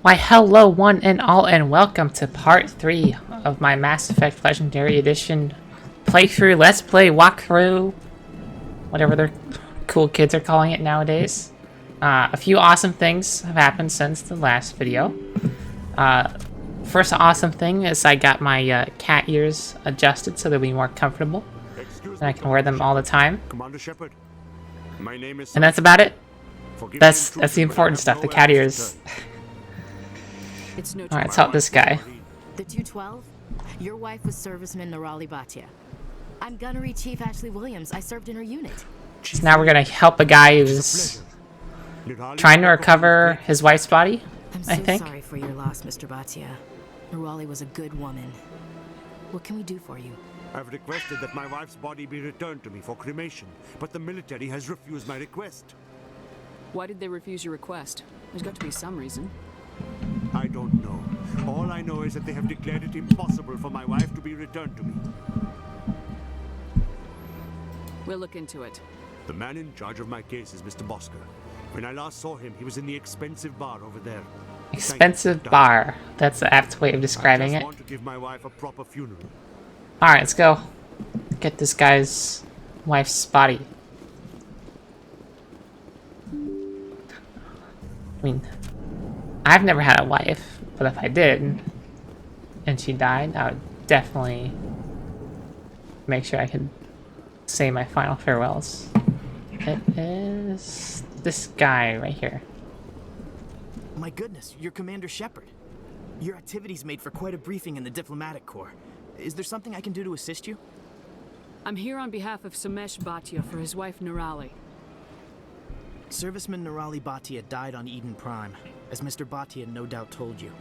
Why, hello, one and all, and welcome to part 3 of my Mass Effect Legendary Edition playthrough, let's play, walkthrough, whatever their cool kids are calling it nowadays. A few awesome things have happened since the last video. First awesome thing is I got my cat ears adjusted so they'll be more comfortable, and I can wear them all the time. Commander Shepard, my name is. And that's about it. That's the important stuff, the cat ears. It's no Alright, let's help this guy. The 212? Your wife was serviceman Nerali Bhatia. I'm Gunnery Chief Ashley Williams. I served in her unit. So now we're gonna help a guy who's trying to recover his wife's body, I'm so I think. sorry for your loss, Mr. Bhatia. Nerali was a good woman. What can we do for you? I've requested that my wife's body be returned to me for cremation, but the military has refused my request. Why did they refuse your request? There's got to be some reason. I don't know. All I know is that they have declared it impossible for my wife to be returned to me. We'll look into it. The man in charge of my case is Mr. Bosker. When I last saw him, he was in the expensive bar over there. Expensive bar. That's the apt way of describing I it. just want to give my wife a proper funeral. Alright, let's go. Get this guy's wife's body. I mean, I've never had a wife, but if I did, and she died, I would definitely make sure I could say my final farewells. It is this guy right here. My goodness, you're Commander Shepard. Your activities made for quite a briefing in the Diplomatic Corps. Is there something I can do to assist you? I'm here on behalf of Samesh Bhatia for his wife Nerali. Serviceman Nerali Bhatia died on Eden Prime, as Mr. Bhatia no doubt told you.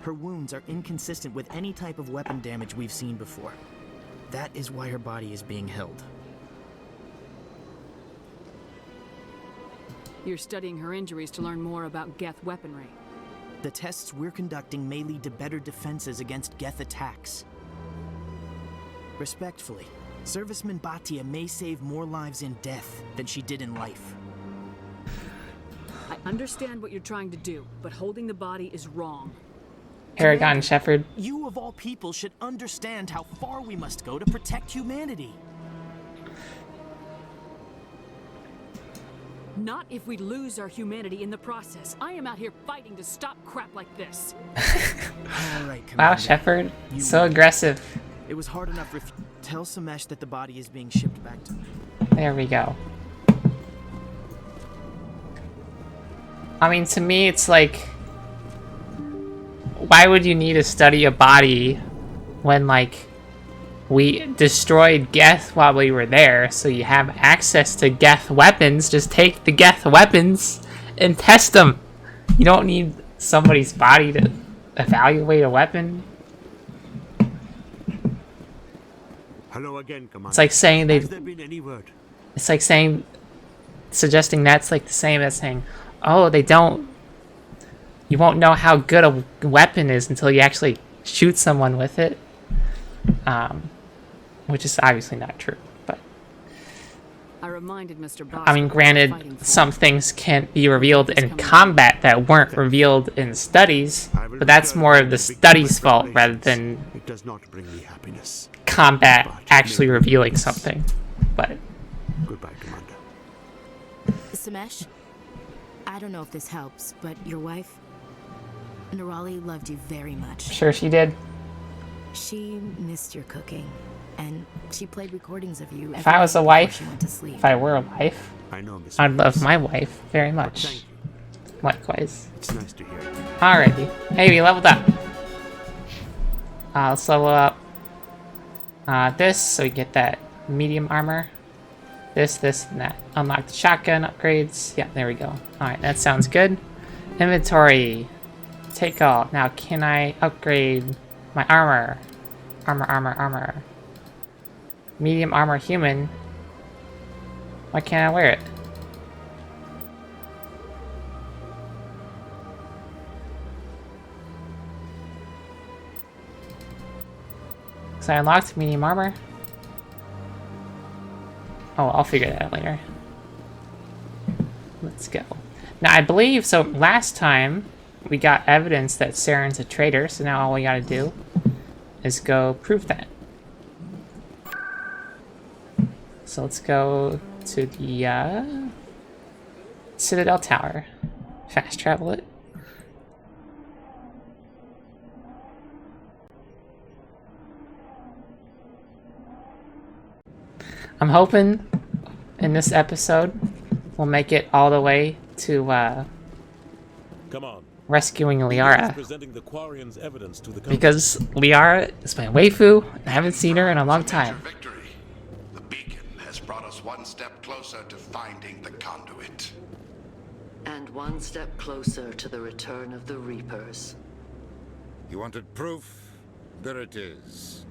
Her wounds are inconsistent with any type of weapon damage we've seen before. That is why her body is being held. You're studying her injuries to learn more about Geth weaponry. The tests we're conducting may lead to better defenses against Geth attacks. Respectfully, Serviceman Bhatia may save more lives in death than she did in life. I understand what you're trying to do, but holding the body is wrong. Paragon Shepard. You of all people should understand how far we must go to protect humanity. Not if we lose our humanity in the process. I am out here fighting to stop crap like this. All right, Commander. Wow, Shepard. So aggressive. It was hard enough. Tell Samesh that the body is being shipped back to me. There we go. I mean, to me, it's like, why would you need to study a body when, like, we destroyed Geth while we were there, so you have access to Geth weapons? Just take the Geth weapons and test them. You don't need somebody's body to evaluate a weapon. Hello again, Commander. It's like saying Has there been any word? It's like saying, suggesting that's like the same as saying, oh, you won't know how good a weapon is until you actually shoot someone with it. Which is obviously not true, but I reminded Mr. Bosker. I mean, granted, some things can't be revealed in combat that weren't revealed in studies, but that's more of the studies' fault rather than It does not bring me happiness. combat actually revealing something. But Goodbye, Commander. Samesh, I don't know if this helps, but your wife, Nerali, loved you very much. sure she did. She missed your cooking, and she played recordings of you. If I was a every night wife, before she went to sleep. if I were a wife, I know, Miss. I'd love my wife very Thank much. you. Likewise. It's nice to hear. Alrighty. Hey, we leveled up. Let's level up this so we get that medium armor. This, and that. Unlock the shotgun upgrades. Yeah, there we go. Alright, that sounds good. Inventory. Take all. Now, can I upgrade my armor? Armor. Medium armor human. Why can't I wear it? So I unlocked medium armor. Oh, I'll figure that out later. Let's go. Now, I believe, so last time, we got evidence that Saren's a traitor, so now all we gotta do is go prove that. So let's go to the Citadel Tower. Fast travel it. I'm hoping in this episode we'll make it all the way to Come on. rescuing Liara. Presenting the Quarians' evidence to the Because Liara is my waifu, and I haven't seen her in a long time. Victory. The beacon has brought us one step closer to finding the conduit. And one step closer to the return of the Reapers. You wanted proof? There it is.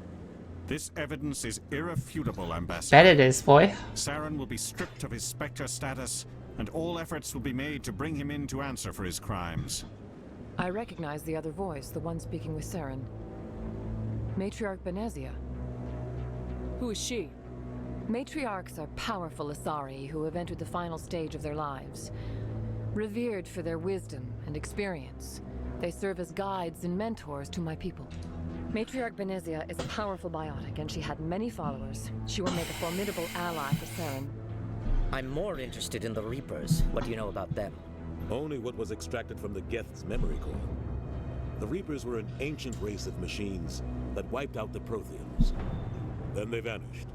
This evidence is irrefutable, Ambassador. Bet it is, boy. Saren will be stripped of his Spectre status, and all efforts will be made to bring him in to answer for his crimes. I recognize the other voice, the one speaking with Saren. Matriarch Benezia. Who is she? Matriarchs are powerful Asari who have entered the final stage of their lives. Revered for their wisdom and experience, they serve as guides and mentors to my people. Matriarch Benezia is a powerful biotic, and she had many followers. She will make a formidable ally for Saren. I'm more interested in the Reapers. What do you know about them? Only what was extracted from the Geth's memory core. The Reapers were an ancient race of machines that wiped out the Protheans. Then they vanished.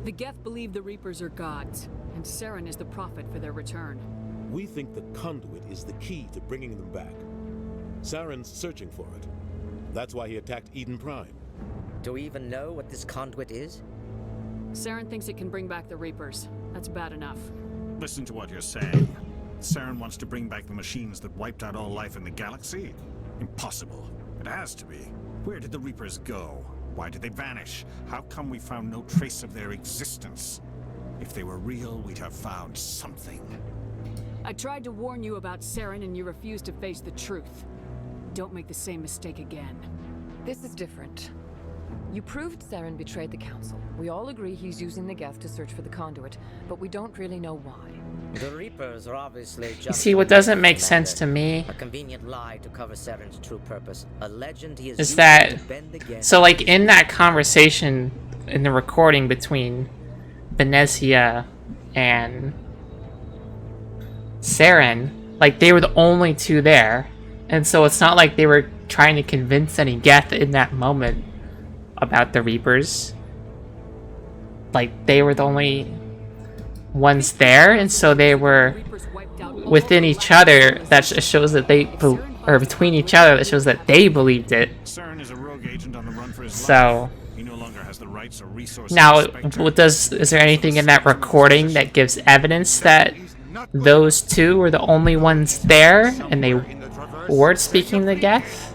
The Geth believe the Reapers are gods, and Saren is the prophet for their return. We think the conduit is the key to bringing them back. Saren's searching for it. That's why he attacked Eden Prime. Do we even know what this conduit is? Saren thinks it can bring back the Reapers. That's bad enough. Listen to what you're saying. Saren wants to bring back the machines that wiped out all life in the galaxy? Impossible. It has to be. Where did the Reapers go? Why did they vanish? How come we found no trace of their existence? If they were real, we'd have found something. I tried to warn you about Saren and you refused to face the truth. Don't make the same mistake again. This is different. You proved Saren betrayed the Council. We all agree he's using the Geth to search for the conduit, but we don't really know why. The Reapers are obviously just... You see, what doesn't make sense to me a convenient lie to cover Saren's true purpose. A legend he is that... So, like, in that conversation, in the recording between Benezia and Saren, like, they were the only two there. And so it's not like they were trying to convince any Geth in that moment about the Reapers. Like, they were the only ones there, and so they were within each other. That shows that they, or between each other, that shows that they believed it. Saren is a rogue agent on the run for his So life. He no longer has the rights or resources. now, is there anything in that recording that gives evidence that those two were the only ones there, and they were speaking the Geth?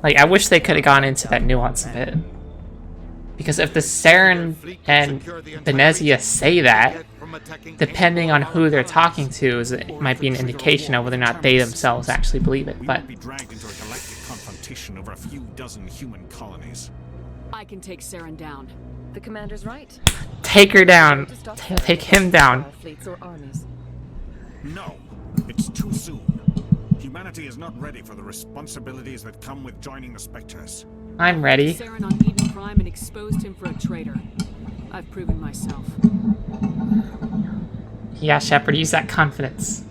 Like, I wish they could have gone into that nuance a bit. Because if the Saren and Benezia say that, depending on who they're talking to, it might be an indication of whether or not they themselves actually believe it. But be dragged into a galactic confrontation over a few dozen human colonies. I can take Saren down. The commander's right. take her down. Take him down. Fleets or armies. No, it's too soon. Humanity is not ready for the responsibilities that come with joining the Spectres. I'm ready. Saren on Eden Prime and exposed him for a traitor. I've proven myself. Yeah, Shepard, use that confidence.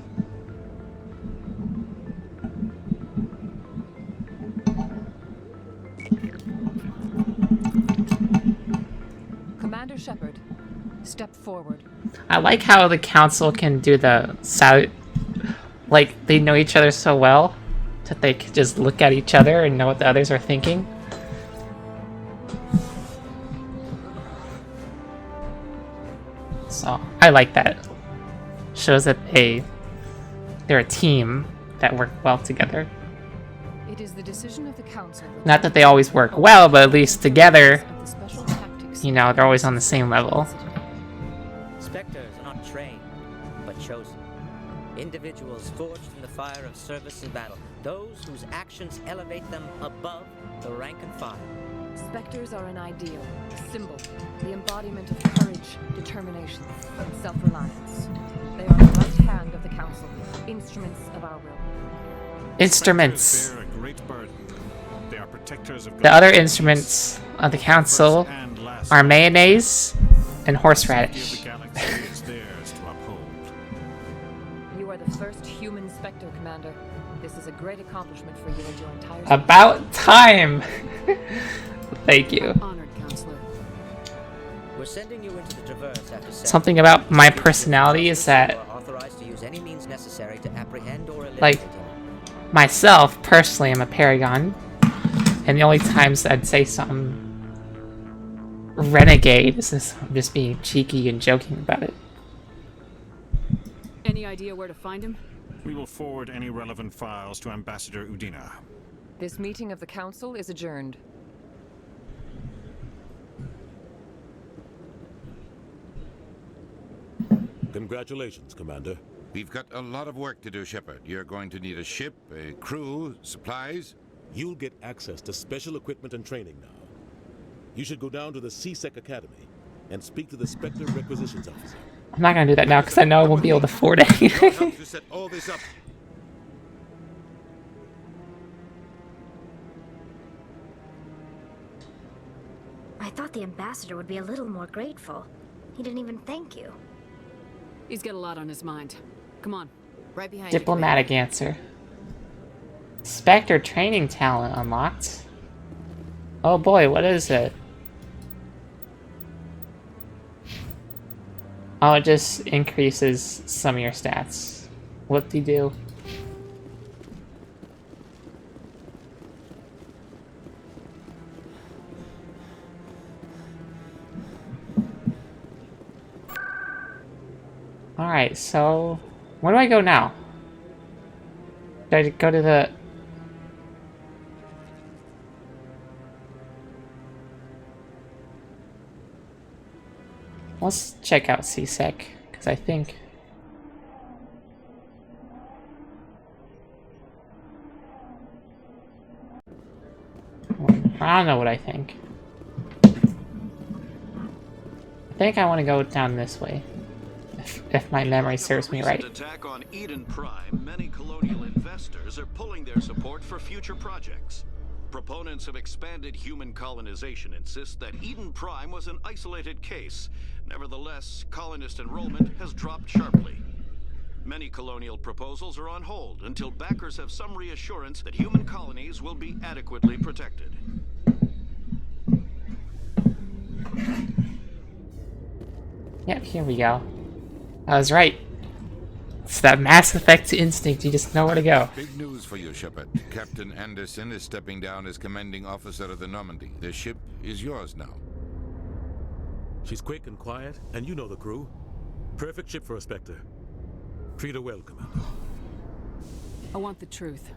Commander Shepard, step forward. I like how the council can do the salute. Like, they know each other so well that they could just look at each other and know what the others are thinking. So, I like that. Shows that they're a team that work well together. It is the decision of the council. Not that they always work well, but at least together, you know, they're always on the same level. Spectres are not trained, but chosen. Individuals forged in the fire of service and battle. Those whose actions elevate them above the rank and file. Spectres are an ideal, a symbol, the embodiment of courage, determination, and self-reliance. They are the right hand of the Council, instruments of our will. Instruments. Bear a great burden. They are protectors of The other instruments of the council are mayonnaise and horseradish. The galaxy is theirs to uphold. You are the first human Spectre, Commander. This is a great accomplishment for you and your entire... About time! Thank you. I'm honored, Counselor. We're sending you into the Traverse after Something about my personality is that, You are authorized to use any means necessary to apprehend or eliminate like, him. myself, personally, I'm a Paragon. And the only times I'd say something renegade is this, I'm just being cheeky and joking about it. Any idea where to find him? We will forward any relevant files to Ambassador Udina. This meeting of the Council is adjourned. Congratulations, Commander. We've got a lot of work to do, Shepard. You're going to need a ship, a crew, supplies. You'll get access to special equipment and training now. You should go down to the CSEC Academy and speak to the Spectre Requisitions Officer. I'm not gonna do that now because I know I won't be able to afford Your anything. help to set all this up. I thought the ambassador would be a little more grateful. He didn't even thank you. He's got a lot on his mind. Come on. Right behind Diplomatic answer. Spectre training talent unlocked. Oh boy, what is it? Oh, it just increases some of your stats. What do you do? Alright, so where do I go now? Do I go to the... Let's check out CSEC, because I think... I don't know what I think. I think I want to go down this way. If my memory serves me right. Attack on Eden Prime, many colonial investors are pulling their support for future projects. Proponents of expanded human colonization insist that Eden Prime was an isolated case. Nevertheless, colonist enrollment has dropped sharply. Many colonial proposals are on hold until backers have some reassurance that human colonies will be adequately protected. Yep, here we go. I was right. It's that Mass Effect instinct, you just know where to go. Big news for you, Shepard. Captain Anderson is stepping down as commanding officer of the Normandy. The ship is yours now. She's quick and quiet, and you know the crew. Perfect ship for a Spectre. Treat her well, Commander. I want the truth.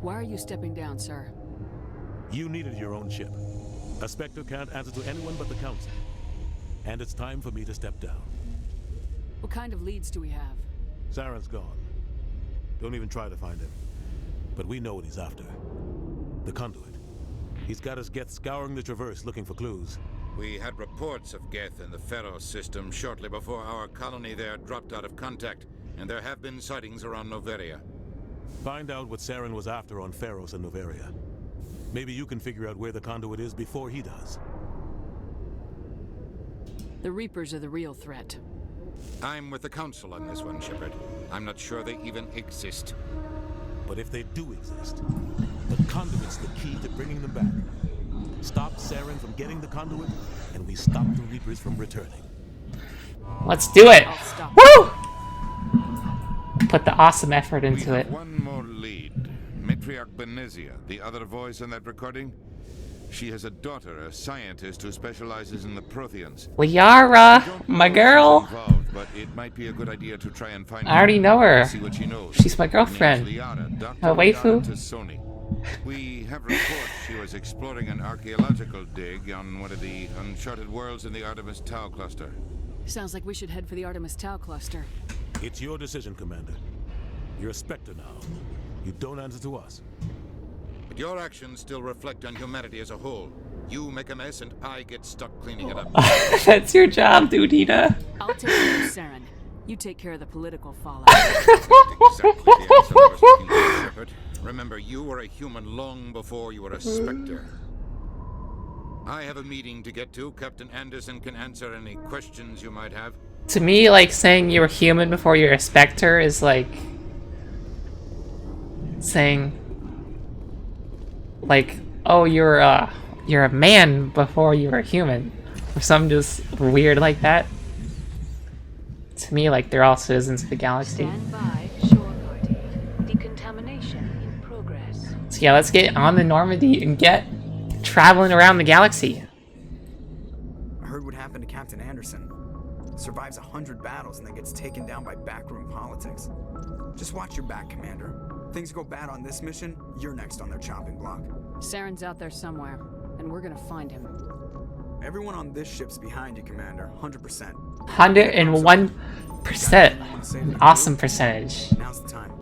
Why are you stepping down, sir? You needed your own ship. A Spectre can't answer to anyone but the Council. And it's time for me to step down. What kind of leads do we have? Saren's gone. Don't even try to find him. But we know what he's after. The conduit. He's got his Geth scouring the Traverse looking for clues. We had reports of Geth in the Pharaoh system shortly before our colony there dropped out of contact, and there have been sightings around Noveria. Find out what Saren was after on Pharos and Noveria. Maybe you can figure out where the conduit is before he does. The Reapers are the real threat. I'm with the Council on this one, Shepard. I'm not sure they even exist. But if they do exist, the conduit's the key to bringing them back. Stop Saren from getting the conduit, and we stop the Reapers from returning. Let's do it! Woo! Put the awesome effort into it. One more lead. Matriarch Benezia, the other voice in that recording. She has a daughter, a scientist who specializes in the Protheans. Liara, my girl. Involved, but it might be a good idea to try and find I already know her. See what she knows. She's my girlfriend. A waifu. We have reports she was exploring an archaeological dig on one of the uncharted worlds in the Artemis Tau cluster. Sounds like we should head for the Artemis Tau cluster. It's your decision, Commander. You're a Spectre now. You don't answer to us. But your actions still reflect on humanity as a whole. You make a mess and I get stuck cleaning it up. That's your job, Udina. I'll take care of Saren. You take care of the political fallout. Exactly the answer I was looking for, Shepard. Remember, you were a human long before you were a Spectre. I have a meeting to get to. Captain Anderson can answer any questions you might have. To me, like, saying you were human before you're a Spectre is like saying, like, oh, you're a man before you were human, or something just weird like that. To me, like, they're all citizens of the galaxy. Stand by, shore party. Decontamination in progress. So yeah, let's get on the Normandy and get traveling around the galaxy. I heard what happened to Captain Anderson. Survives 100 battles and then gets taken down by backroom politics. Just watch your back, Commander. Things go bad on this mission, you're next on their chopping block. Saren's out there somewhere, and we're gonna find him. Everyone on this ship's behind you, Commander. 100%. 101%. An awesome percentage. Now's the time.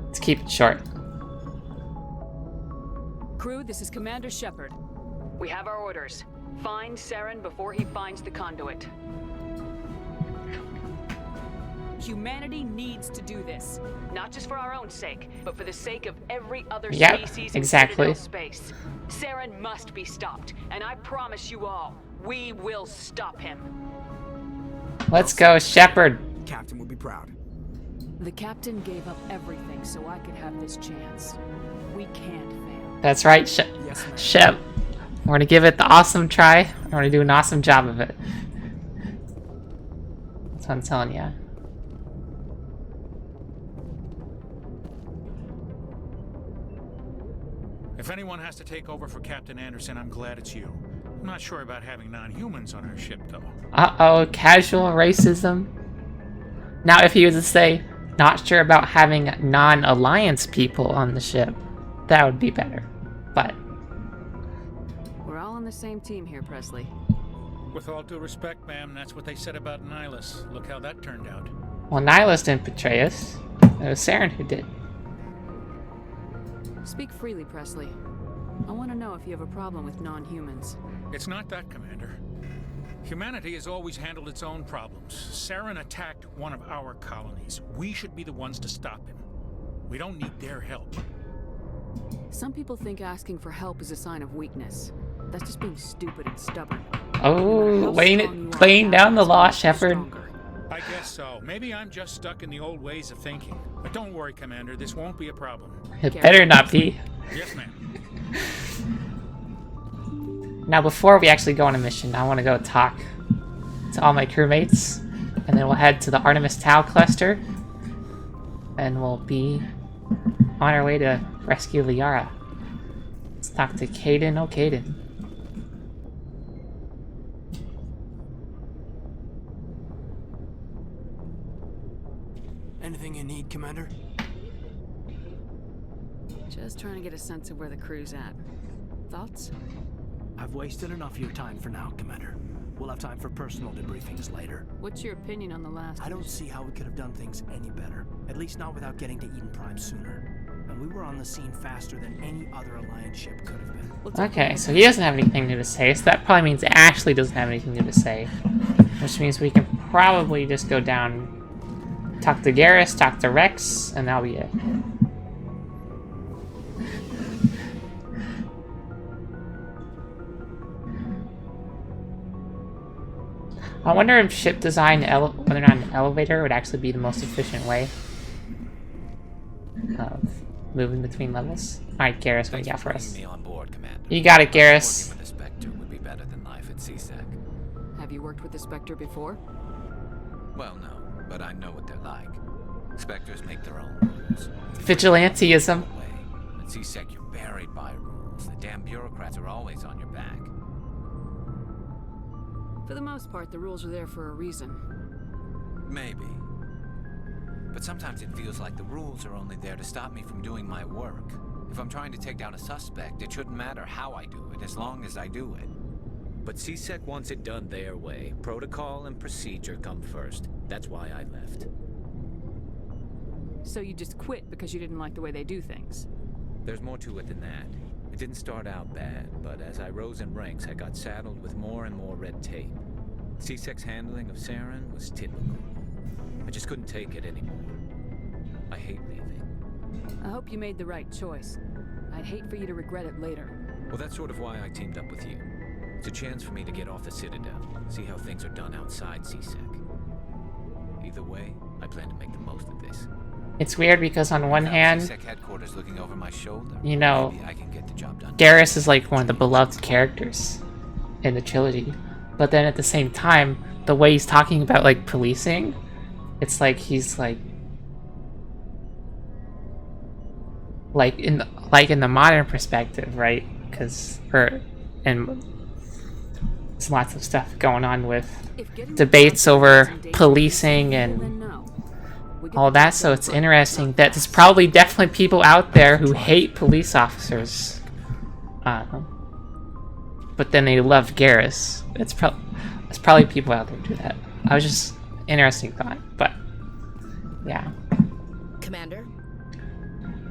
Let's keep it short. Crew, this is Commander Shepard. We have our orders. Find Saren before he finds the conduit. Humanity needs to do this. Not just for our own sake, but for the sake of every other species in Citadel space. Saren must be stopped, and I promise you all, we will stop him. Let's go, Shepard. Captain would be proud. The captain gave up everything so I could have this chance. We can't fail. That's right, Shep. We're gonna give it the awesome try. We're gonna do an awesome job of it. That's what I'm telling you. If anyone has to take over for Captain Anderson, I'm glad it's you. I'm not sure about having non-humans on our ship, though. Uh-oh, casual racism. Now, if he was to say, not sure about having non-alliance people on the ship, that would be better. But we're all on the same team here, Presley. With all due respect, ma'am, that's what they said about Nihilus. Look how that turned out. Well, Nihilus didn't betray us. It was Saren who did. Speak freely, Presley. I want to know if you have a problem with non-humans. It's not that, Commander. Humanity has always handled its own problems. Saren attacked one of our colonies. We should be the ones to stop him. We don't need their help. Some people think asking for help is a sign of weakness. That's just being stupid and stubborn. Oh, laying down the law, Shepard. I guess so. Maybe I'm just stuck in the old ways of thinking. But don't worry, Commander. This won't be a problem. It better not be. Yes, ma'am. Now, before we actually go on a mission, I want to go talk to all my crewmates, and then we'll head to the Artemis Tau cluster, and we'll be on our way to rescue Liara. Let's talk to Caden. Oh, Caden. Anything you need, Commander? Just trying to get a sense of where the crew's at. Thoughts? I've wasted enough of your time for now, Commander. We'll have time for personal debriefings later. What's your opinion on the last? I don't see how we could have done things any better. At least not without getting to Eden Prime sooner. And we were on the scene faster than any other Alliance ship could have been. Okay, so he doesn't have anything new to say, so that probably means Ashley doesn't have anything new to say. Which means we can probably just go down, talk to Garrus, talk to Rex, and that'll be it. I wonder if ship design, whether or not an elevator would actually be the most efficient way of moving between levels. Alright, Garrus, what do you got for us? Me on board, Commander. You got it, Garrus. Working with the Spectre would be better than life at CSEC. Have you worked with the Spectre before? Well, no, but I know what they're like. Spectres make their own rules. Vigilanteism. At CSEC, you're buried by rules. The damn bureaucrats are always on your back. For the most part, the rules are there for a reason. Maybe. But sometimes it feels like the rules are only there to stop me from doing my work. If I'm trying to take down a suspect, it shouldn't matter how I do it, as long as I do it. But CSEC wants it done their way. Protocol and procedure come first. That's why I left. So you just quit because you didn't like the way they do things? There's more to it than that. It didn't start out bad, but as I rose in ranks, I got saddled with more and more red tape. C-Sec's handling of Saren was typical. I just couldn't take it anymore. I hate leaving. I hope you made the right choice. I'd hate for you to regret it later. Well, that's sort of why I teamed up with you. It's a chance for me to get off the Citadel, see how things are done outside C-Sec. Either way, I plan to make the most of this. It's weird because on one hand, C-Sec headquarters looking over my shoulder. you know, Maybe I can get the job done. Garrus is like one of the beloved characters in the trilogy. But then at the same time, the way he's talking about like policing, it's like he's like in the modern perspective, right? Because there's lots of stuff going on with debates over policing and all that, so it's interesting that there's probably definitely people out there who hate police officers, but then they love Garrus. It's probably people out there who do that. I was just interesting thought, but yeah. Commander?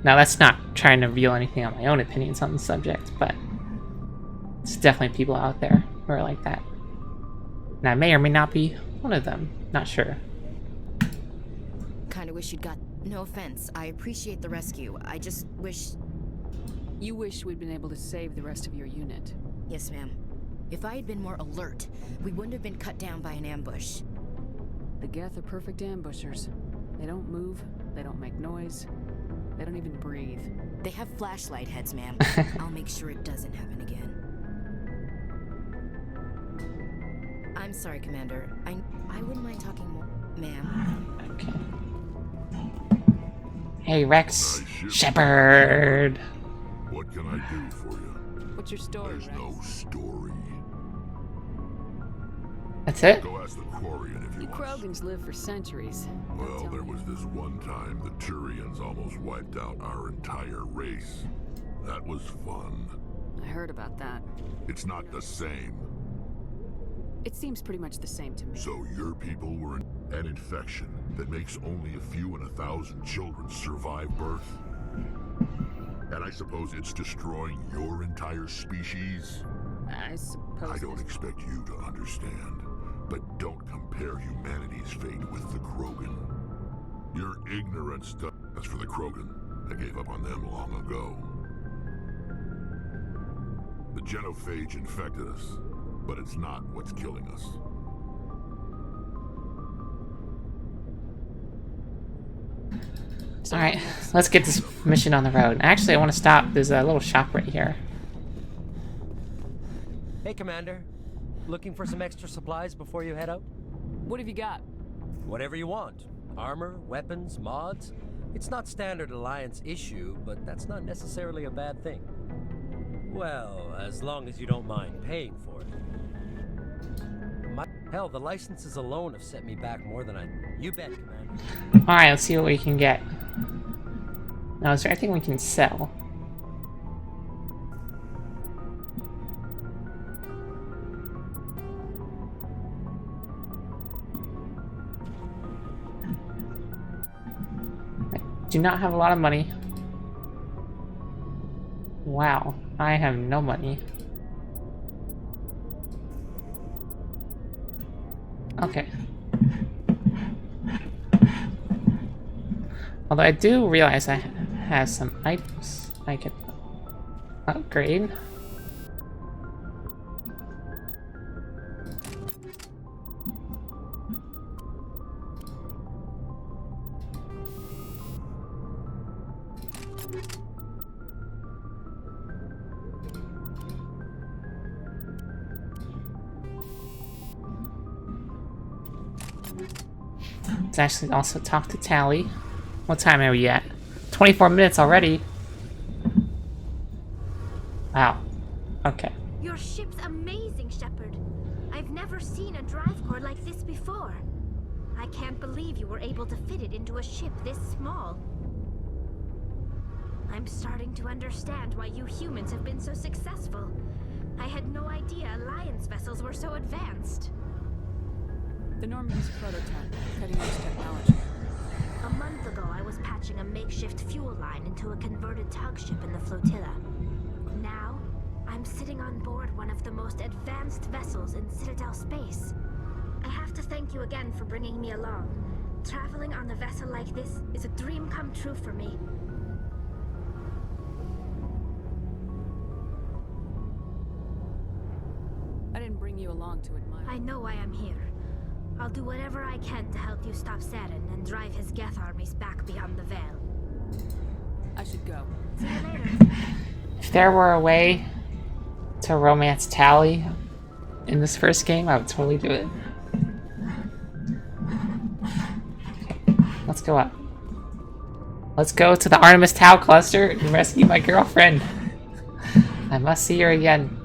Now that's not trying to reveal anything on my own opinions on the subject, but it's definitely people out there who are like that. And I may or may not be one of them. Not sure. Kinda wish you'd got... No offense, I appreciate the rescue. I just wish... You wish we'd been able to save the rest of your unit. Yes, ma'am. If I had been more alert, we wouldn't have been cut down by an ambush. The Geth are perfect ambushers. They don't move, they don't make noise, they don't even breathe. They have flashlight heads, ma'am. I'll make sure it doesn't happen again. I'm sorry, Commander. I wouldn't mind talking more, ma'am. Okay. Hey, Rex. Shepard. What can I do for you? What's your story, There's Rex? no story. That's it? Go ask the Quarian if You you want. Krogans live for centuries. Well, there was this one time the Turians almost wiped out our entire race. That was fun. I heard about that. It's not the same. It seems pretty much the same to me. So your people were an infection that makes only a few in 1,000 children survive birth? And I suppose it's destroying your entire species? I suppose... I don't expect you to understand, but don't compare humanity's fate with the Krogan. Your ignorance does... As for the Krogan, I gave up on them long ago. The genophage infected us, but it's not what's killing us. Alright, let's get this mission on the road. Actually, I want to stop. There's a little shop right here. Hey, Commander. Looking for some extra supplies before you head out? What have you got? Whatever you want. Armor, weapons, mods. It's not standard Alliance issue, but that's not necessarily a bad thing. Well, as long as you don't mind paying for it. Hell, the licenses alone have set me back more than I... You bet, Commander. Alright, let's see what we can get. Now, is there anything we can sell? I do not have a lot of money. Wow, I have no money. Okay. Although I do realize I have some items I can upgrade. Let's actually also talk to Tally. What time are we at? 24 minutes already. Wow. Okay. Your ship's amazing, Shepard. I've never seen a drive core like this before. I can't believe you were able to fit it into a ship this small. I'm starting to understand why you humans have been so successful. I had no idea Alliance vessels were so advanced. The Normandy's prototype, cutting-edge technology. A month ago, I was patching a makeshift fuel line into a converted tug ship in the flotilla. Now, I'm sitting on board one of the most advanced vessels in Citadel space. to thank you again for bringing me along. Traveling on a vessel like this is a dream come true for me. I didn't bring you along to admire. I know why I'm here. I'll do whatever I can to help you stop Saren and drive his Geth armies back beyond the Veil. I should go. See you later. If there were a way to romance Tally in this first game, I would totally do it. Let's go up. Let's go to the Artemis Tau cluster and rescue my girlfriend. I must see her again.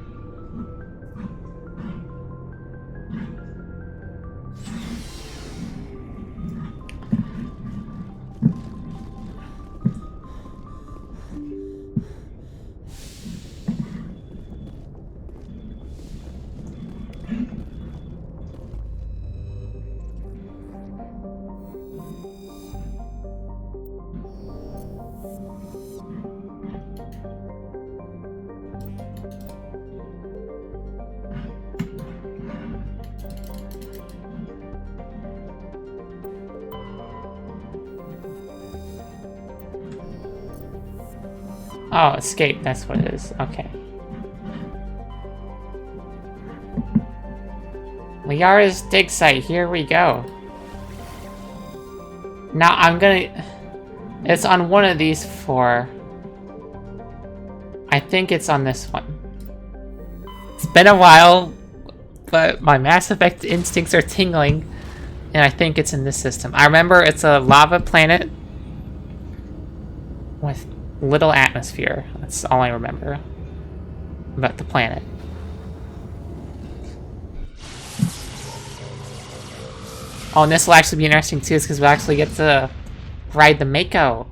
Oh, escape, that's what it is. Okay. Liara's dig site, here we go. Now I'm gonna... It's on one of these four. I think it's on this one. It's been a while, but my Mass Effect instincts are tingling, and I think it's in this system. I remember it's a lava planet with little atmosphere. That's all I remember about the planet. Oh, and this will actually be interesting too, because we'll actually get to ride the Mako.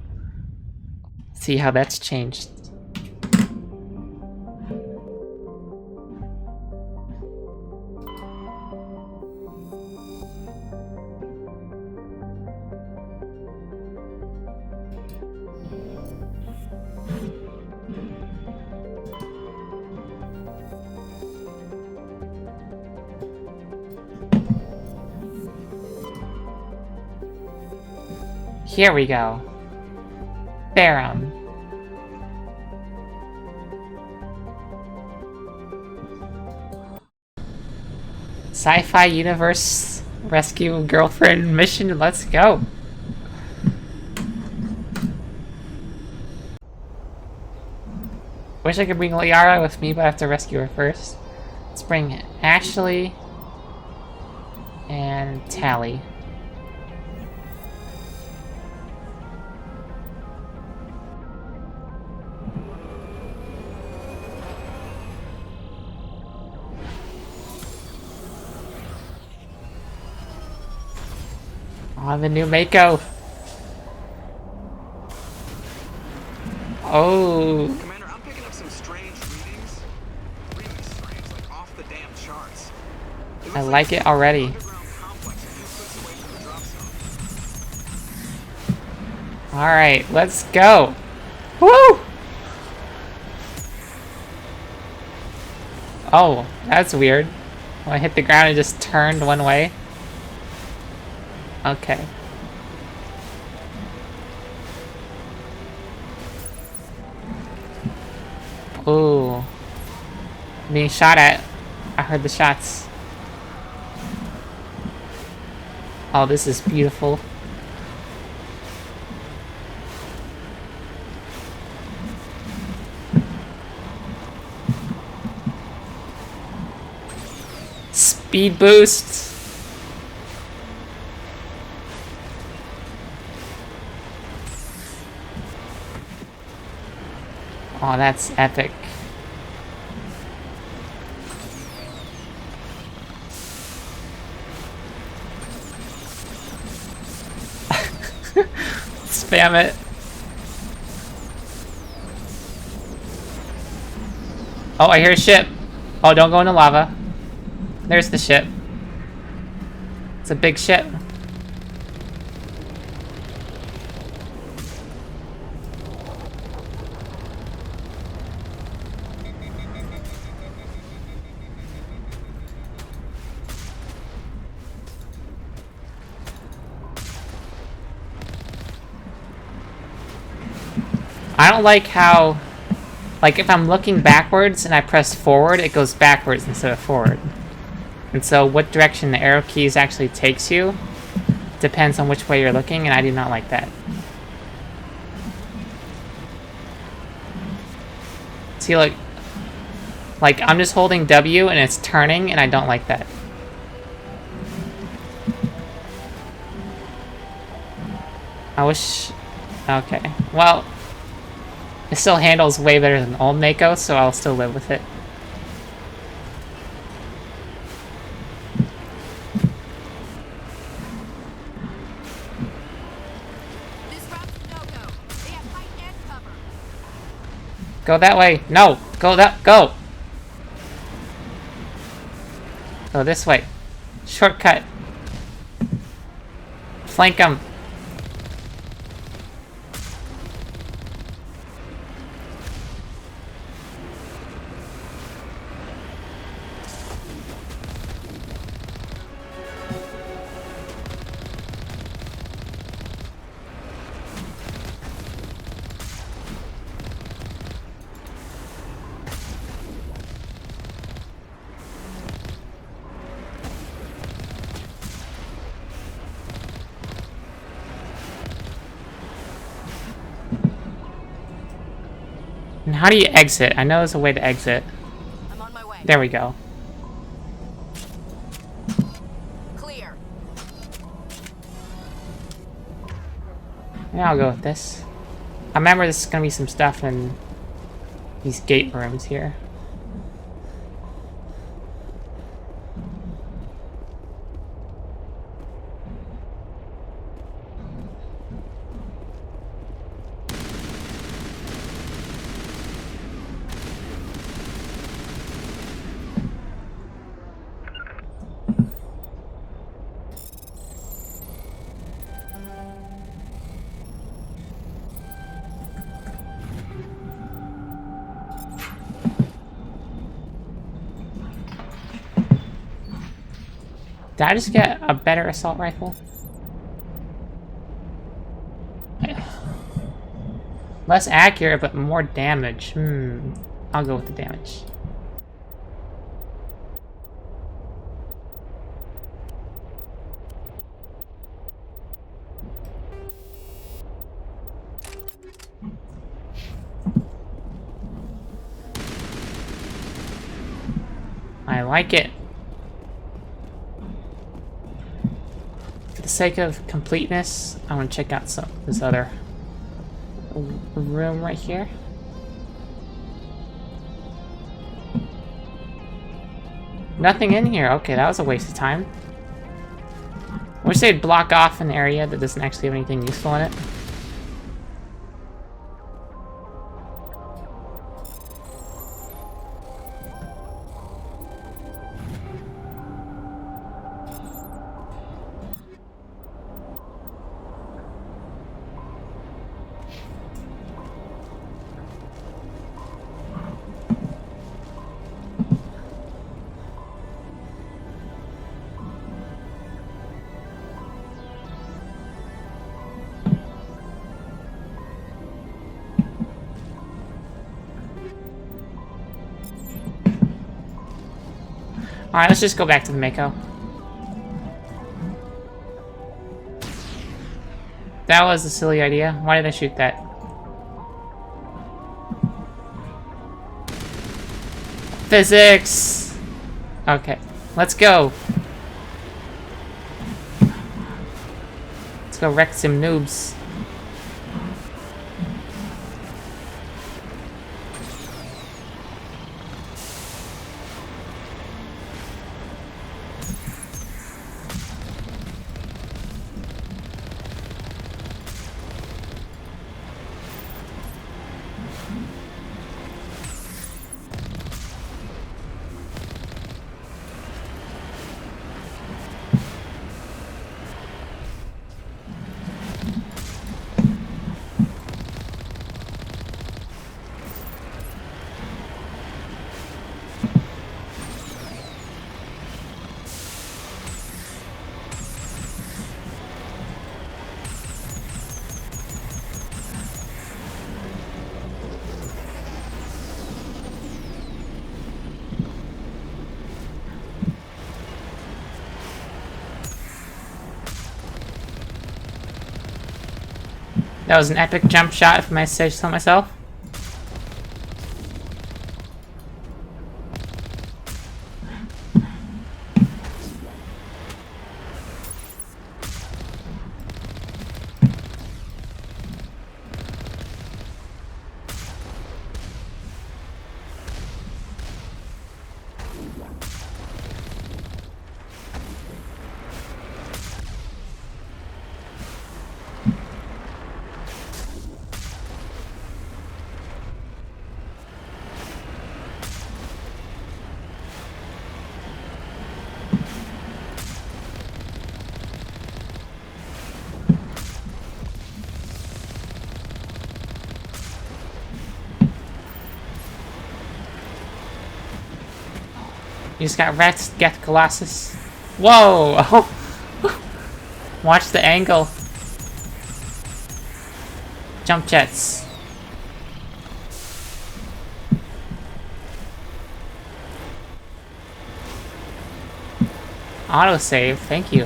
See how that's changed. Here we go. Barum. Sci-fi universe rescue girlfriend mission, let's go. Wish I could bring Liara with me, but I have to rescue her first. Let's bring Ashley and Tally. On the new Mako. Oh. Commander, I'm picking up some strange readings. Really strange, like off the damn charts. I like it already. Alright, let's go. Woo! Oh, that's weird. When I hit the ground, it just turned one way. Okay. Ooh. Being shot at. I heard the shots. Oh, this is beautiful. Speed boost. Oh, that's epic. Spam it. Oh, I hear a ship. Oh, don't go in the lava. There's the ship. It's a big ship. I don't like how, like, if I'm looking backwards and I press forward, it goes backwards instead of forward. And so what direction the arrow keys actually takes you depends on which way you're looking, and I do not like that. See, like I'm just holding W and it's turning, and I don't like that. I wish... Okay. Well, it still handles way better than old Mako, so I'll still live with it. Go that way. No. Go that. Go. Go this way. Shortcut. Flank him. And how do you exit? I know there's a way to exit. I'm on my way. There we go. Clear. Yeah, I'll go with this. I remember there's gonna be some stuff in these gate rooms here. Did I just get a better assault rifle? Less accurate, but more damage. I'll go with the damage. I like it. For the sake of completeness, I want to check out this other room right here. Nothing in here. Okay, that was a waste of time. I wish they'd block off an area that doesn't actually have anything useful in it. Alright, let's just go back to the Mako. That was a silly idea. Why did I shoot that? Physics! Okay, let's go. Let's go wreck some noobs. That was an epic jump shot, if I may say so myself. You just got wrecked, get Colossus. Whoa! Watch the angle. Jump jets. Autosave, thank you.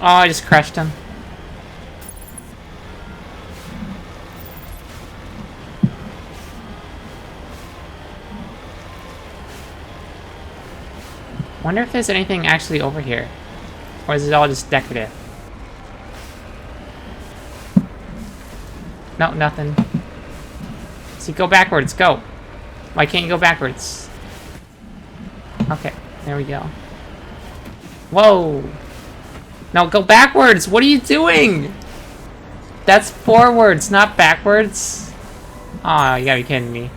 Oh, I just crushed him. Wonder if there's anything actually over here. Or is it all just decorative? No, nothing. See, go backwards, go! Why can't you go backwards? Okay, there we go. Whoa! No, go backwards! What are you doing? That's forwards, not backwards. Oh, you gotta be kidding me.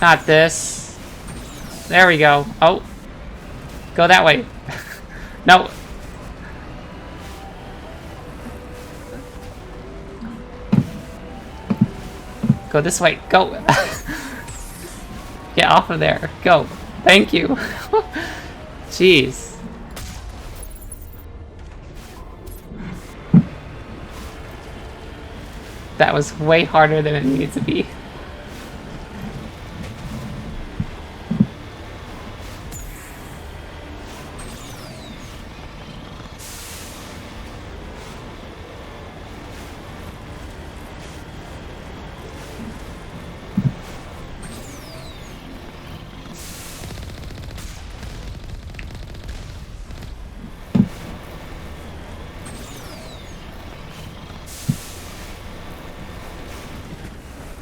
Not this. There we go. Oh. Go that way. No. Go this way. Go. Get off of there. Go. Thank you. Jeez. That was way harder than it needed to be.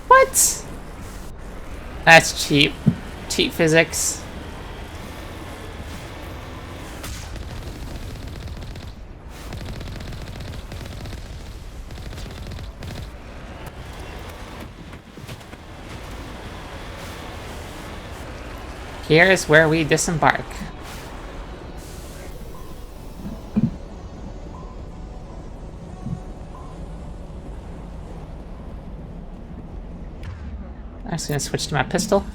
What? That's cheap. Cheap physics. Here is where we disembark. I'm just gonna switch to my pistol.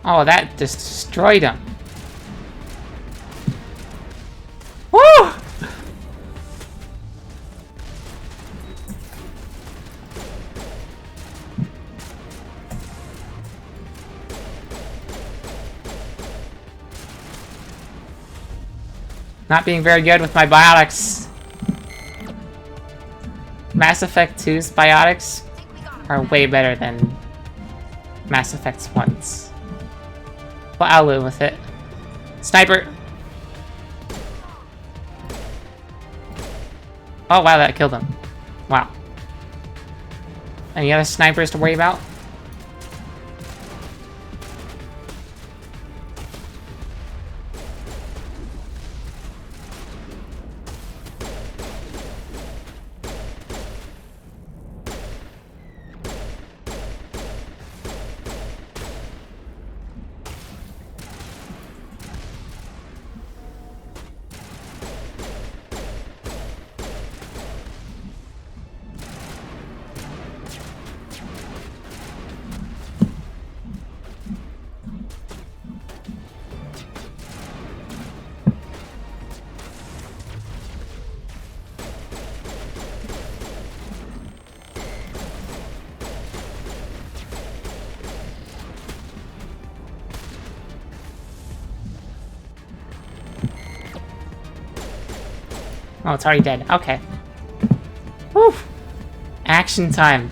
Oh, that just destroyed him. Woo! Not being very good with my biotics. Mass Effect 2's biotics are way better than Mass Effect 1's. But I'll live with it. Sniper! Oh wow, that killed him. Wow. Any other snipers to worry about? Oh, it's already dead. Okay. Woo! Action time.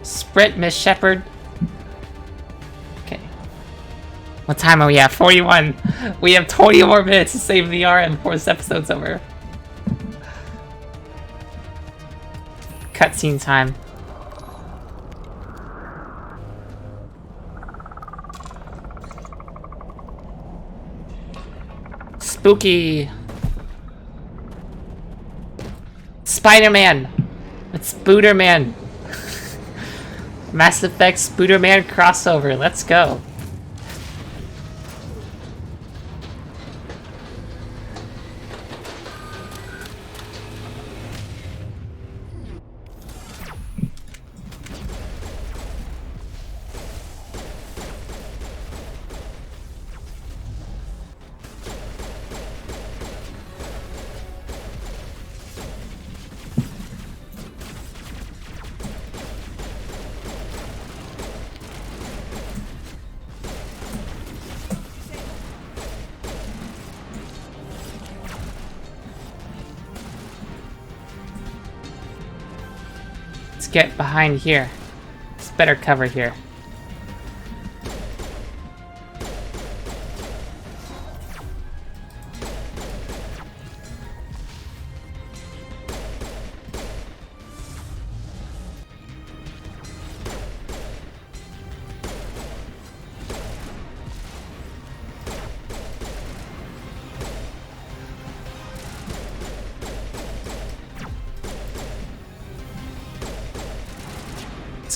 Sprint, Miss Shepard. Okay. What time are we at? 41. We have 20 more minutes to save the R before this episode's over. Cutscene time. Spooky. Spider-Man. It's Spooderman. Mass Effect Spooderman crossover. Let's go. Get behind here. It's better cover here.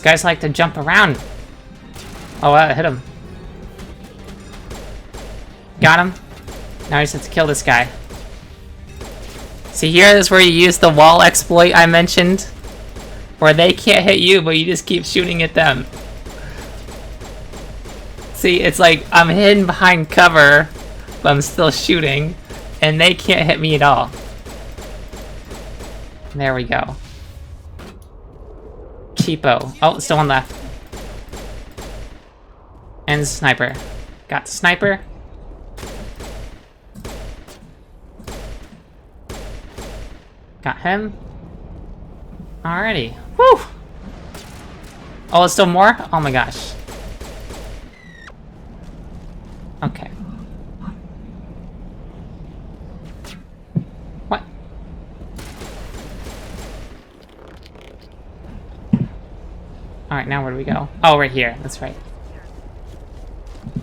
Guys like to jump around. Oh, I hit him. Got him. Now I just have to kill this guy. See, here is where you use the wall exploit I mentioned, where they can't hit you, but you just keep shooting at them. See, it's like I'm hidden behind cover, but I'm still shooting, and they can't hit me at all. There we go. Cheapo. Oh, still one left. And the sniper. Got the sniper. Got him. Alrighty. Woo! Oh, there's still more? Oh my gosh. Okay. What? Alright, now where do we go? Oh, right here. That's right.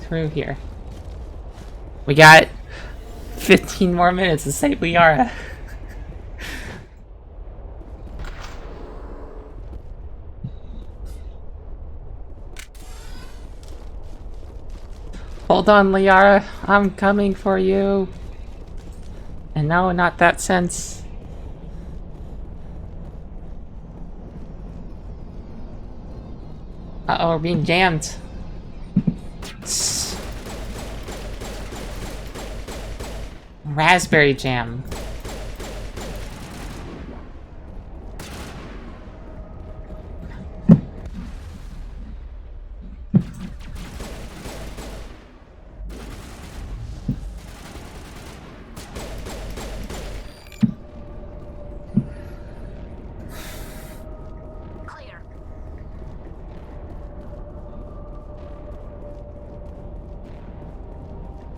Through here. We got 15 more minutes to save Liara. Hold on, Liara. I'm coming for you. And no, not that sense. Uh-oh, we're being jammed. Raspberry jam.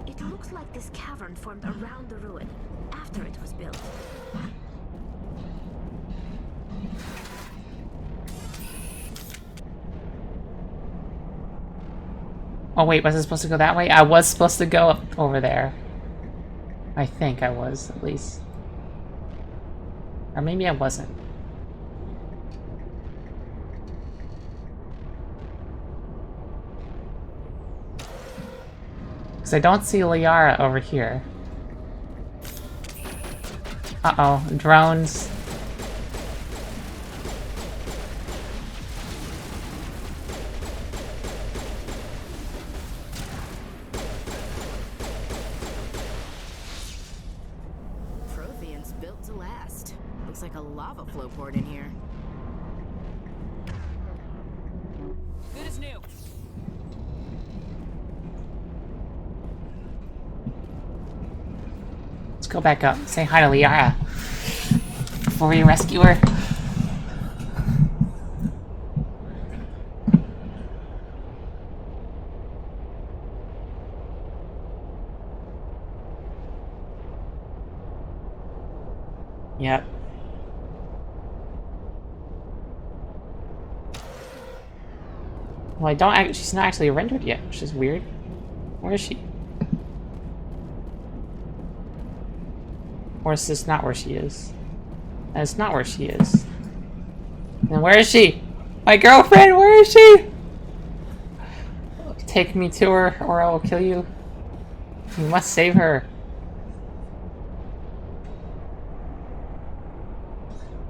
It looks like this cavern formed around the ruin after it was built. Oh wait, was I supposed to go that way? I was supposed to go up over there. I think I was, at least. Or maybe I wasn't. Because I don't see Liara over here. Uh-oh, drones. Protheans built to last. Looks like a lava flow poured in here. is new? Let's go back up. Say hi to Liara before we rescue her. Yep. Well, I don't she's not actually rendered yet, which is weird. Where is she? Or is this not where she is? That's not where she is. And where is she? My girlfriend, where is she? Take me to her or I will kill you. You must save her.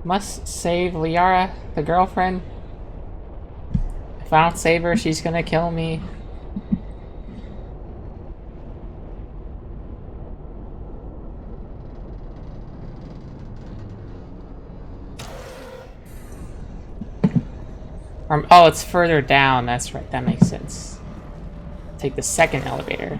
Must save Liara, the girlfriend. If I don't save her, she's gonna kill me. Oh, it's further down. That's right. That makes sense. Take the second elevator.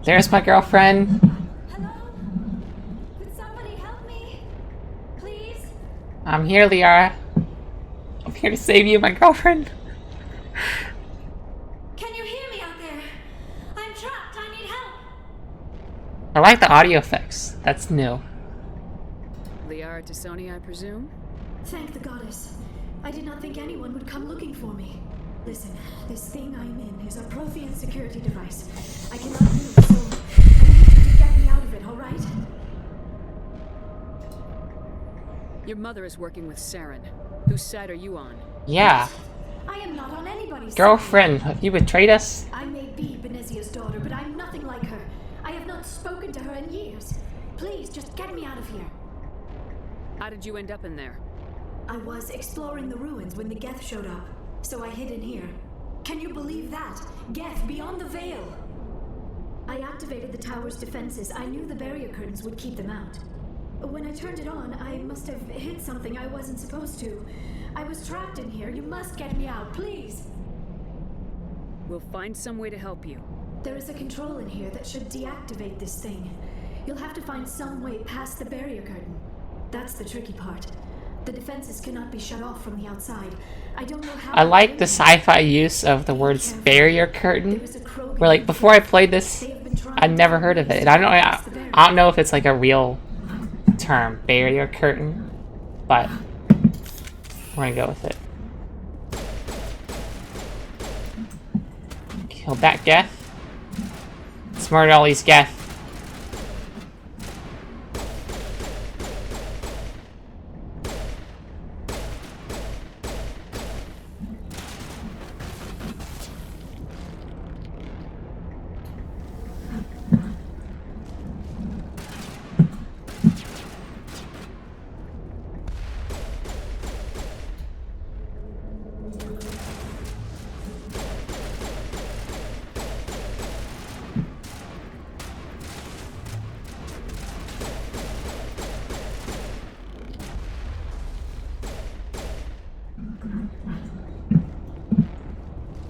There's my girlfriend. Hello? Could somebody help me? Please? I'm here, Liara. I'm here to save you, my girlfriend. Can you hear me out there? I'm trapped. I need help. I like the audio effects. That's new. Liara Tassoni, I presume? Thank the goddess. I did not think anyone would come looking for me. Listen, this thing I'm in is a Prothean security device. I cannot move, so I need you to get me out of it, alright? Your mother is working with Saren. Whose side are you on? Yeah. I am not on anybody's Girlfriend, have you betrayed us? side. I may be Benezia's daughter, but I'm nothing like her. I have not spoken to her in years. Please, just get me out of here. How did you end up in there? I was exploring the ruins when the Geth showed up, so I hid in here. Can you believe that? Geth, beyond the veil! I activated the tower's defenses. I knew the barrier curtains would keep them out. When I turned it on, I must have hit something I wasn't supposed to. I was trapped in here. You must get me out, please! We'll find some way to help you. There is a control in here that should deactivate this thing. You'll have to find some way past the barrier curtain. That's the tricky part. The defenses cannot be shut off from the outside. I don't know how. I like the sci-fi use of the words barrier curtain. Where, like, before I played this, I'd never heard of it. And I don't know if it's like a real term, barrier curtain, but we're gonna go with it. Kill that Geth. Let's murder all these Geth.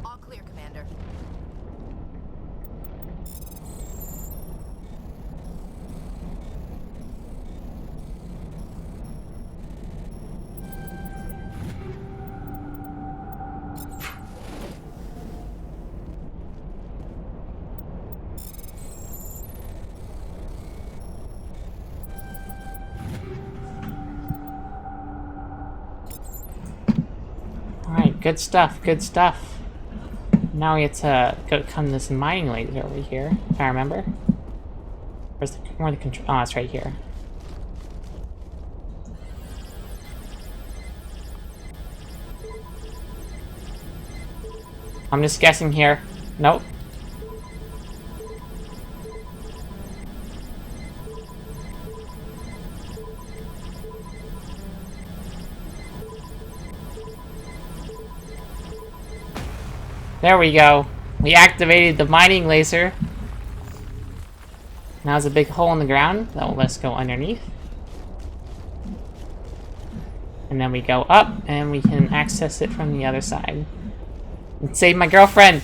All clear, Commander. Alright, good stuff, good stuff. Now we have to go come to this mining laser over here, if I remember. Where's the control? Oh, it's right here. I'm just guessing here. Nope. There we go. We activated the mining laser. Now there's a big hole in the ground that will let us go underneath. And then we go up, and we can access it from the other side. And save my girlfriend!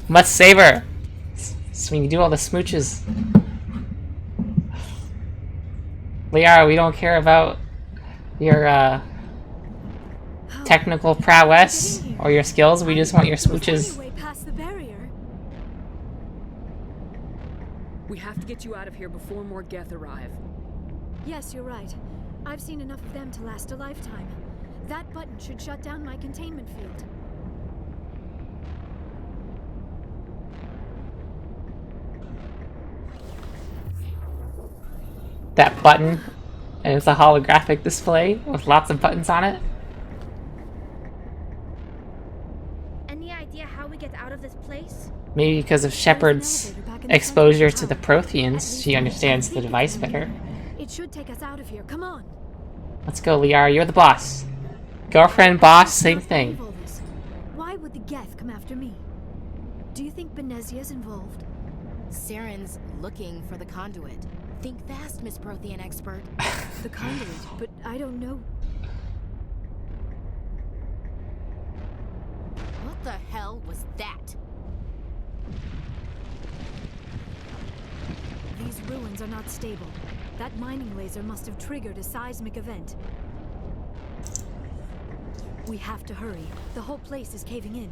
Must save her! So we can do all the smooches. Liara, we don't care about your, technical prowess or your skills, we just want your smooches. We have to get you out of here before more Geth arrive. Yes, you're right. I've seen enough of them to last a lifetime. That button should shut down my containment field. That button is a holographic display with lots of buttons on it. Any idea how we get out of this place? Maybe because of Shepard's exposure to the Protheans, she understands the device better. It should take us out of here. Come on. Let's go, Liara. You're the boss. Girlfriend, boss, same thing. Why would the Geth come after me? Do you think Benezia's involved? Saren's looking for the conduit. Think fast, Miss Prothean expert. The conduit, but I don't know. What the hell was that? These ruins are not stable. That mining laser must have triggered a seismic event. We have to hurry. The whole place is caving in.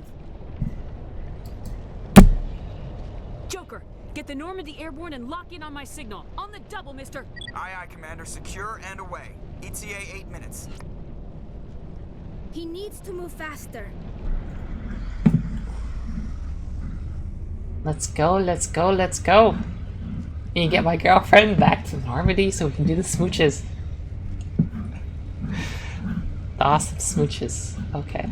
Joker, get the Normandy airborne and lock in on my signal. On the double, mister. Aye, aye, Commander. Secure and away. ETA 8 minutes. He needs to move faster. Let's go, let's go, let's go. Need to get my girlfriend back to Normandy so we can do the smooches. The awesome smooches. Okay.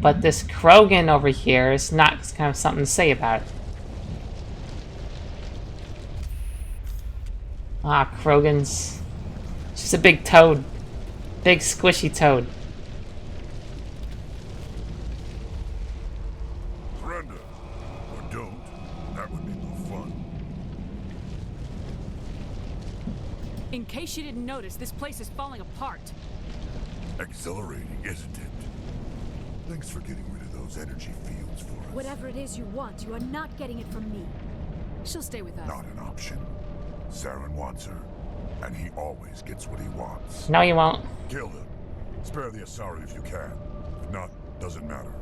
But this Krogan over here is not kind of something to say about it. Ah, Krogan's just a big toad. Big squishy toad. Surrender. Or don't. That would be no fun. In case you didn't notice, this place is falling apart. Exhilarating, isn't it? Thanks for getting rid of those energy fields for us. Whatever it is you want, you are not getting it from me. She'll stay with us. Not an option. Saren wants her, and he always gets what he wants. No, you won't. Kill him. Spare the Asari if you can. If not, doesn't matter.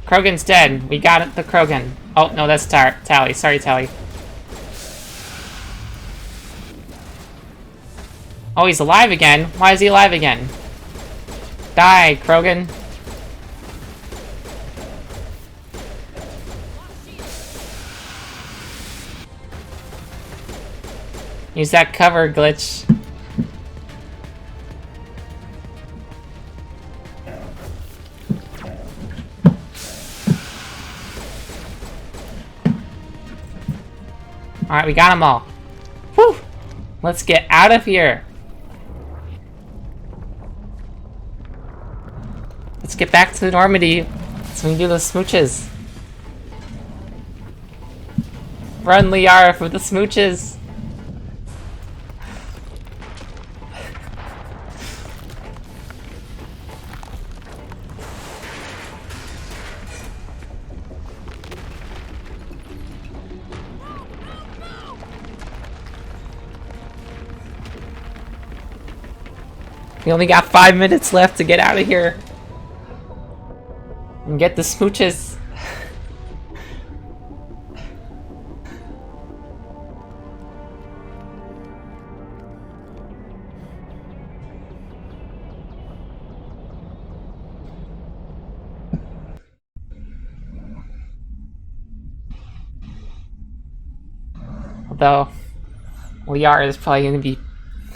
Krogan's dead. We got it, the Krogan. Oh, no, that's Tally. Sorry, Tally. Oh, he's alive again? Why is he alive again? Die, Krogan. Use that cover glitch. Alright, we got them all. Whew! Let's get out of here. Let's get back to Normandy so we can do the smooches. Run, Liara, for the smooches. We only got 5 minutes left to get out of here. And get the smooches. Although, Liara is probably going to be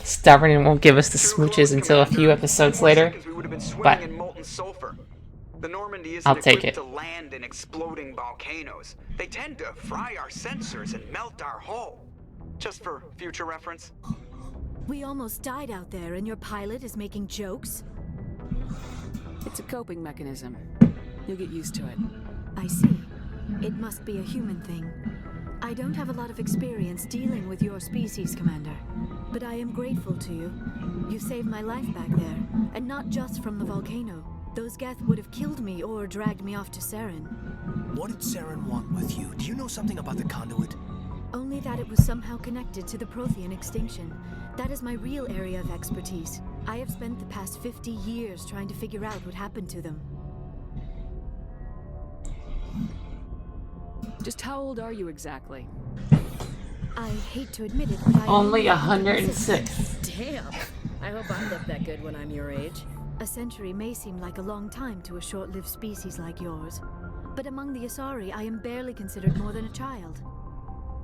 stubborn and won't give us the smooches until a few episodes later. But The Normandy isn't I'll take equipped it. to land in exploding volcanoes. They tend to fry our sensors and melt our hull. Just for future reference. We almost died out there and your pilot is making jokes? It's a coping mechanism. You'll get used to it. I see. It must be a human thing. I don't have a lot of experience dealing with your species, Commander. But I am grateful to you. You saved my life back there, and not just from the volcano. Those Geth would have killed me or dragged me off to Saren. What did Saren want with you? Do you know something about the conduit? Only that it was somehow connected to the Prothean extinction. That is my real area of expertise. I have spent the past 50 years trying to figure out what happened to them. Just how old are you exactly? I hate to admit it, but I Only 106. Damn. I hope I look that good when I'm your age. A century may seem like a long time to a short-lived species like yours, but among the Asari, I am barely considered more than a child.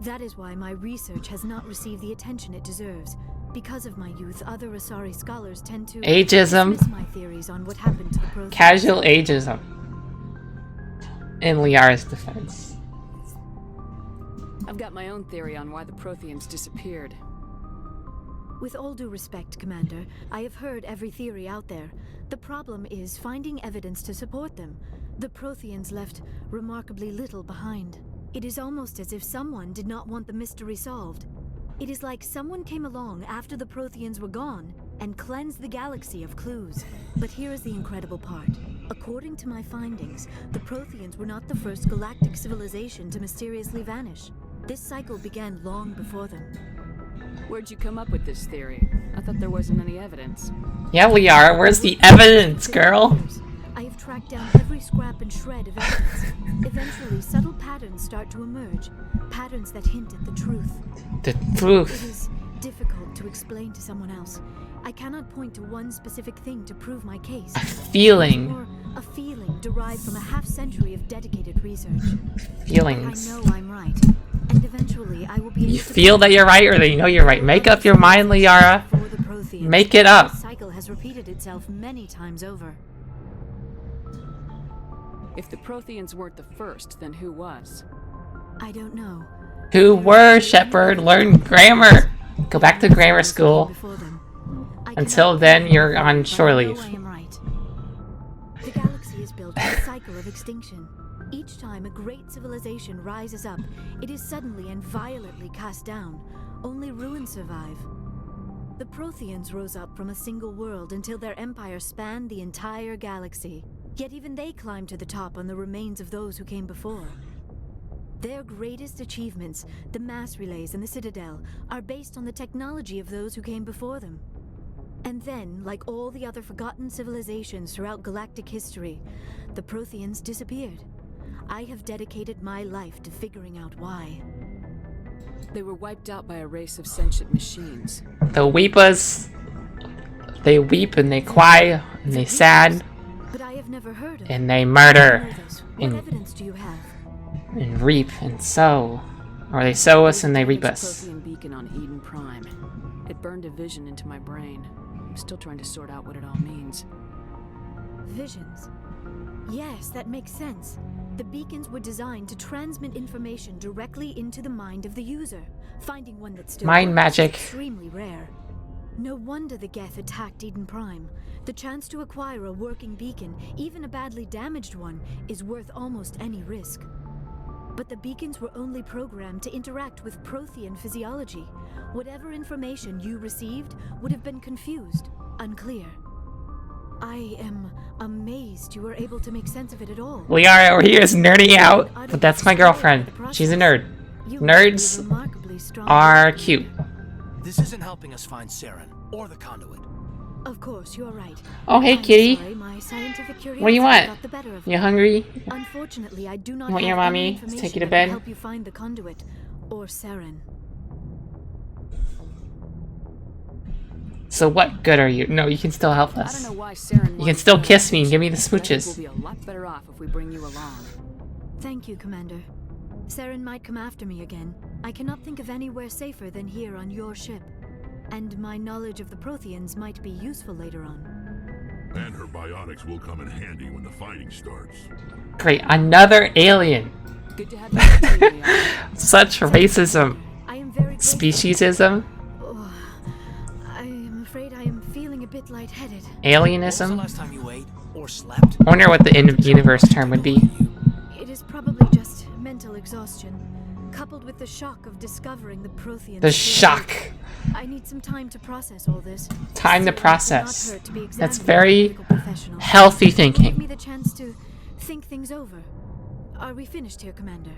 That is why my research has not received the attention it deserves. Because of my youth, other Asari scholars tend to Ageism. dismiss my theories on what happened to the Protheans. Casual ageism. In Liara's defense. I've got my own theory on why the Protheans disappeared. With all due respect, Commander, I have heard every theory out there. The problem is finding evidence to support them. The Protheans left remarkably little behind. It is almost as if someone did not want the mystery solved. It is like someone came along after the Protheans were gone and cleansed the galaxy of clues. But here is the incredible part. According to my findings, the Protheans were not the first galactic civilization to mysteriously vanish. This cycle began long before them. Where'd you come up with this theory? I thought there wasn't any evidence. Yeah, Liara, where's the evidence, girl? I have tracked down every scrap and shred of evidence. Eventually, subtle patterns start to emerge. Patterns that hint at the truth. The truth. It is difficult to explain to someone else. I cannot point to one specific thing to prove my case. A feeling. Or a feeling derived from a half-century of dedicated research. Feelings. I know I'm right. And eventually I will be able You to feel that you're right or that you know you're right. Make up your mind, Liara. Make it up. This cycle has repeated itself many times over. If the Protheans weren't the first, then who was? I don't know. Who were, Shepard? Learn grammar. Go back to grammar school. Until then, you're on shore leave. I am right. The galaxy is built on a cycle of extinction. Each time a great civilization rises up, it is suddenly and violently cast down. Only ruins survive. The Protheans rose up from a single world until their empire spanned the entire galaxy. Yet even they climbed to the top on the remains of those who came before. Their greatest achievements, the mass relays and the Citadel, are based on the technology of those who came before them. And then, like all the other forgotten civilizations throughout galactic history, the Protheans disappeared. I have dedicated my life to figuring out why. They were wiped out by a race of sentient machines. The Weepas, they weep and they cry and they sad. But I have never heard of and they murder. What evidence do you have? And reap and sow. Or they sow us and they reap us. Prothean beacon on Eden Prime. It burned a vision into my brain. I'm still trying to sort out what it all means. Visions. Yes, that makes sense. The beacons were designed to transmit information directly into the mind of the user. Finding one that still Mind works magic. is extremely rare. No wonder the Geth attacked Eden Prime. The chance to acquire a working beacon, even a badly damaged one, is worth almost any risk. But the beacons were only programmed to interact with Prothean physiology. Whatever information you received would have been confused, unclear. I am amazed you were able to make sense of it at all. Liara over here is nerding out, but that's my girlfriend. She's a nerd. Nerds are cute. This isn't helping us find Saren or the conduit. Of course, you're right. Oh, hey, kitty. Sorry, my scientific What do you want? got the better of You me. hungry? Unfortunately, I do not You want your have any mommy to information take you to that bed? can help you find the conduit or Saren. So what good are you? No, you can still help I us. don't know why Saren You can still kiss me and give me the smooches. We'll be a lot better off if we bring you along. Thank you, Commander. Saren might come after me again. I cannot think of anywhere safer than here on your ship. And my knowledge of the Protheans might be useful later on. And her bionics will come in handy when the fighting starts. Great, another alien. Good to have you. Such racism. Speciesism. Oh, I am afraid I am feeling a bit lightheaded. Alienism. When was the last time you ate or slept? I wonder what the in-universe term would be. It is probably just mental exhaustion, coupled with the shock of discovering the Protheans. The shock. I need some time to process all this. Time to process. It would not hurt to be That's examined by a very medical professional. healthy Give me thinking. the chance to think things over. Are we finished here, Commander?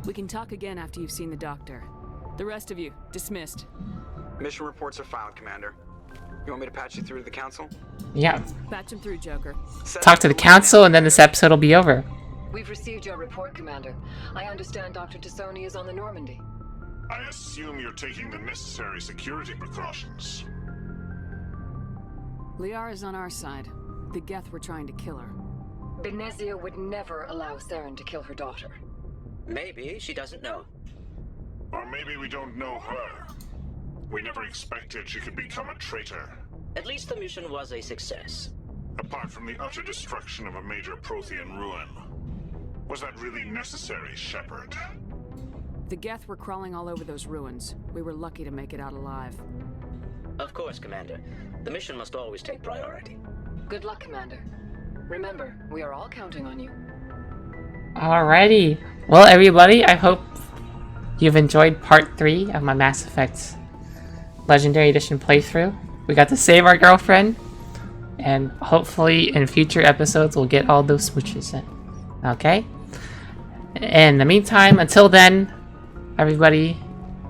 We can talk again after you've seen the doctor. The rest of you, dismissed. Mission reports are filed, Commander. You want me to patch you through to the council? Yeah. Patch him through, Joker. Talk to the council and then this episode will be over. We've received your report, Commander. I understand Dr. Tassoni is on the Normandy. I assume you're taking the necessary security precautions. Liara's on our side. The Geth were trying to kill her. Benezia would never allow Saren to kill her daughter. Maybe she doesn't know. Or maybe we don't know her. We never expected she could become a traitor. At least the mission was a success. Apart from the utter destruction of a major Prothean ruin. Was that really necessary, Shepard? The Geth were crawling all over those ruins. We were lucky to make it out alive. Of course, Commander. The mission must always take priority. Good luck, Commander. Remember, we are all counting on you. Alrighty. Well, everybody, I hope you've enjoyed part 3 of my Mass Effect Legendary Edition playthrough. We got to save our girlfriend, and hopefully in future episodes we'll get all those smooches in. Okay? In the meantime, until then, everybody,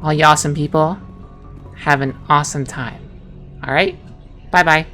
all you awesome people, have an awesome time. Alright? Bye-bye.